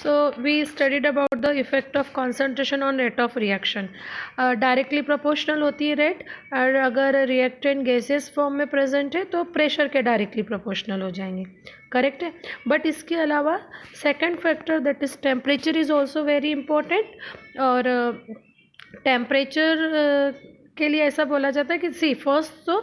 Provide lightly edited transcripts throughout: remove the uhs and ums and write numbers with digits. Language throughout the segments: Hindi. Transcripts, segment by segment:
So we studied about the effect of concentration on rate of reaction. Directly proportional होती है रेट, और अगर रिएक्टेंट गैसेस फॉर्म में प्रेजेंट है तो प्रेशर के डायरेक्टली प्रोपोर्शनल हो जाएंगे. करेक्ट है. बट इसके अलावा second factor that is temperature is also very important. और टेम्परेचर के लिए ऐसा बोला जाता है कि सी फर्स्ट तो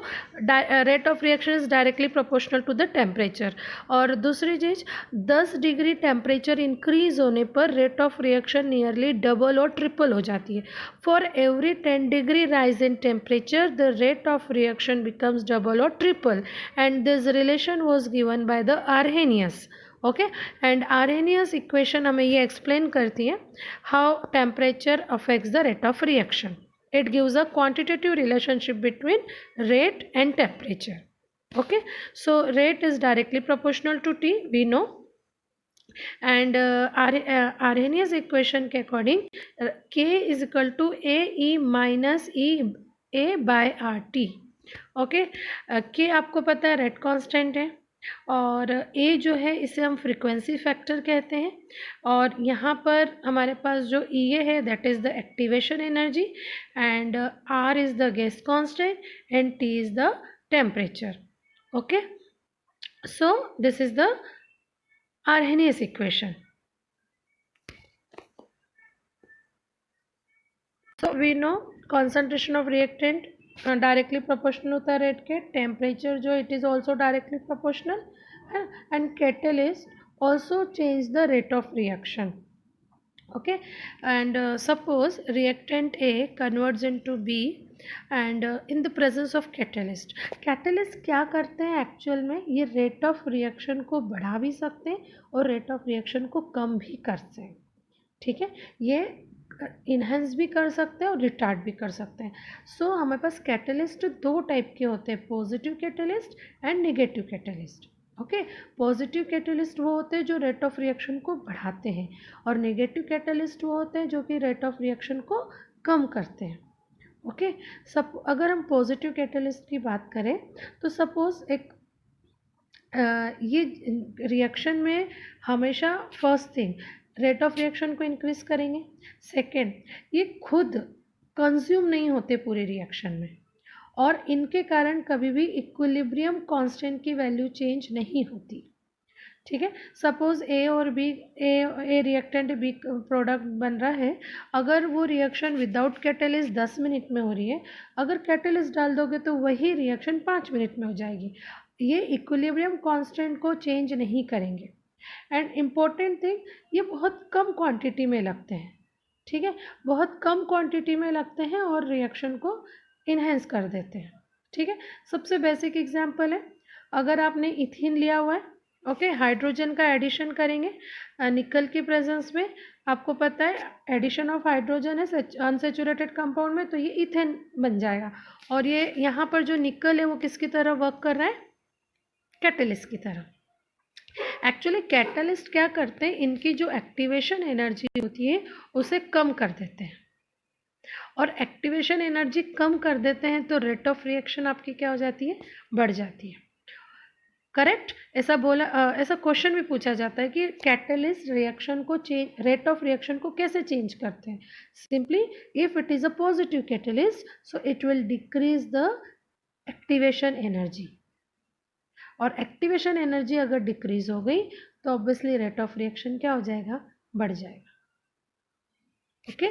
rate of reaction is directly proportional to the temperature. और दूसरी चीज़ 10 डिग्री टेम्परेचर इंक्रीज होने पर rate of reaction nearly double और ट्रिपल हो जाती है. For every 10 degree rise in temperature the rate of reaction becomes double और triple, and this relation was given by the Arrhenius. Okay, and Arrhenius equation हमें ये एक्सप्लेन करती है how temperature affects the rate of reaction. It gives a quantitative relationship between rate and temperature. Okay, so rate is directly proportional to T, we know, and Arrhenius equation के according K is equal to AE minus EA by RT. Okay, K आपको पता है रेट कांस्टेंट है, और A जो है इसे हम फ्रीक्वेंसी फैक्टर कहते हैं, और यहाँ पर हमारे पास जो EA है that is the activation energy, and R is the gas constant, and T is the temperature. Okay, so this is the Arrhenius equation. So we know concentration of reactant directly proportional होता है रेट के. टेम्परेचर जो it is also directly proportional, and catalyst also change the rate of reaction. Okay, and suppose reactant A converts into B and in the presence of catalyst. Catalyst क्या करते हैं एक्चुअल में, ये रेट ऑफ रिएक्शन को बढ़ा भी सकते हैं और रेट ऑफ रिएक्शन को कम भी करते हैं. ठीक है, ये इन्हेंस भी कर सकते हैं और रिटार्ड भी कर सकते हैं. सो हमारे पास कैटलिस्ट दो टाइप के होते हैं, positive catalyst and negative catalyst. Okay, positive catalyst वो होते हैं जो रेट ऑफ रिएक्शन को बढ़ाते हैं, और नेगेटिव कैटलिस्ट वो होते हैं जो कि रेट ऑफ रिएक्शन को कम करते हैं. ओके, सब अगर हम पॉजिटिव कैटलिस्ट की बात करें तो सपोज एक ये रिएक्शन में हमेशा first thing rate of reaction को इंक्रीज करेंगे. सेकेंड, ये खुद कंज्यूम नहीं होते पूरे रिएक्शन में, और इनके कारण कभी भी इक्विलिब्रियम कांस्टेंट की वैल्यू चेंज नहीं होती. ठीक है, सपोज ए और बी, ए रिएक्टेंट बी प्रोडक्ट बन रहा है. अगर वो रिएक्शन विदाउट कैटलिस्ट 10 मिनट में हो रही है, अगर कैटलिस्ट डाल दोगे तो वही रिएक्शन 5 मिनट में हो जाएगी. ये इक्विलिब्रियम कांस्टेंट को चेंज नहीं करेंगे. एंड इम्पोर्टेंट थिंग, ये बहुत कम क्वांटिटी में लगते हैं. ठीक है, बहुत कम क्वांटिटी में लगते हैं और रिएक्शन को इन्हेंस कर देते हैं. ठीक है, सबसे बेसिक एग्जांपल है, अगर आपने इथिन लिया हुआ है, ओके, हाइड्रोजन का एडिशन करेंगे निकल की प्रेजेंस में, आपको पता है एडिशन ऑफ हाइड्रोजन है अनसेचुरेटेड कंपाउंड में, तो ये इथेन बन जाएगा. और ये यहाँ पर जो निकल है वो किसकी तरह वर्क कर रहा है, कैटलिस्ट की तरह. एक्चुअली कैटलिस्ट क्या करते हैं, इनकी जो एक्टिवेशन एनर्जी होती है उसे कम कर देते हैं, और एक्टिवेशन एनर्जी कम कर देते हैं तो रेट ऑफ रिएक्शन आपकी क्या हो जाती है, बढ़ जाती है. करेक्ट, ऐसा बोला, ऐसा क्वेश्चन भी पूछा जाता है कि कैटलिस्ट रिएक्शन को चेंज, रेट ऑफ रिएक्शन को कैसे चेंज करते हैं. Simply if it is a positive catalyst so it will decrease the activation energy, और एक्टिवेशन एनर्जी अगर डिक्रीज हो गई तो ऑब्वियसली रेट ऑफ रिएक्शन क्या हो जाएगा, बढ़ जाएगा. ओके.